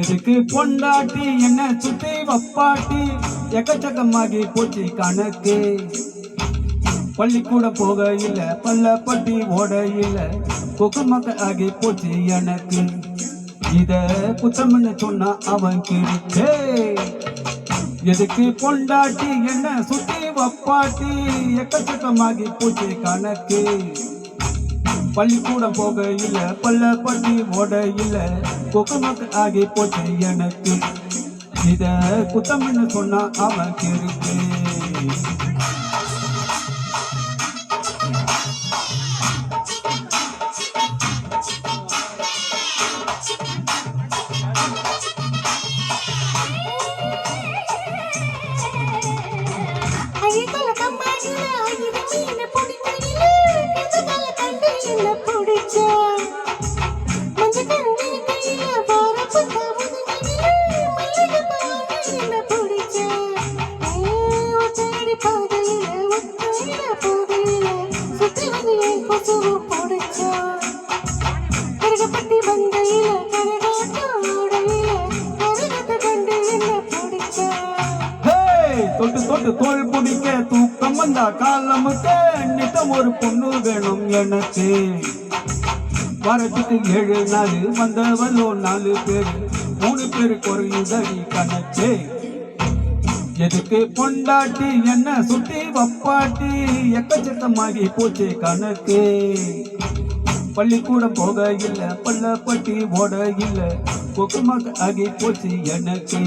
எதுக்கு பொண்டாட்டி என்ன சுத்தி வப்பாட்டி எக்கச்சக்கமாகி போச்சு கணக்கு. பள்ளிக்கூட போக இல்ல பள்ளப்பட்டி ஓட இல்ல கொக்குமக்க ஆகி போச்சு எனக்கு. இத குத்தம்னு சொன்னா அவன் கிருக்கே. எதுக்கு பொண்டாட்டி என்ன சுத்தி வப்பாட்டி எக்கச்சக்கமாகி போச்சு கணக்கு. பள்ளிக்கூடம் போக இல்ல பள்ளப்பட்டி ஓட இல்ல கொக்குமக்கு ஆகி போச்சு எனக்கு. இத குத்தம்னு சொன்னா அவன் கிருக்கே. தொட்டு தொட்டு தோல் பிடிக்க தூக்கம் வந்தா காலமுக்க நித்தம் ஒரு பொண்ணு வேணும் எனக்கு. வாரத்துக்கு 7 நாள் வந்தவளோ 4 பேர் 3 பேரு குறையுதடி கணக்கு. எதுக்கு பொண்டாட்டி என்ன சுத்தி வப்பாட்டி எக்கச்சக்கமாகி போச்சு கணக்கு. பள்ளிக்கூடம் போக இல்ல பள்ளப்பட்டி ஓட இல்ல கொக்குமக்க ஆகி போச்சு எனக்கு.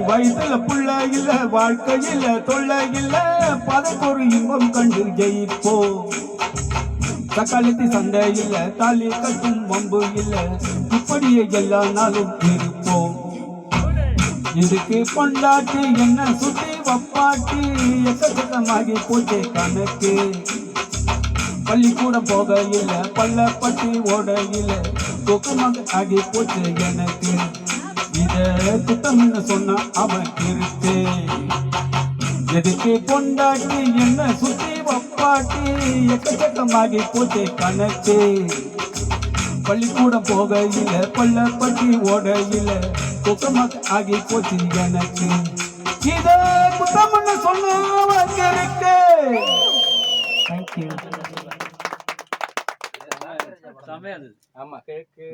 வயசுல புள்ள இல்ல வாழ்க்கையில தொல்லை இல்ல பதக்கொரு இன்பம் கண்டு ஜெயிப்போம். தக்காளத்தி சண்டை இல்ல தாலி கட்டும் வம்பு இல்ல இப்படியே எல்லா நாளும் இருப்போம். இதுக்கு பொண்டாட்டி என்ன சுத்தி வப்பாட்டி எக்கச்சக்கமாகி போச்சே கணக்கு. பள்ளிக்கூடம் போக இல்ல பள்ளப்பட்டி ஓட இல்ல கொக்குமக்க ஆகி போச்சு எனக்கு. இத குத்தம்னு சொன்னா அவன் கிருக்கே. எதுக்கு பொண்டாட்டி என்ன சுத்தி வப்பாட்டி எக்கச்சக்கமாகி போச்சே கணக்கு. பள்ளிக்கூடம் போக இல்ல பள்ளப்பட்டி ஓட இல்ல கொக்குமக்க ஆகி போச்சு எனக்கு. இத குத்தம்னு சொன்னா அவன் கிருக்கே. Thank you. ஆமா கேக்கு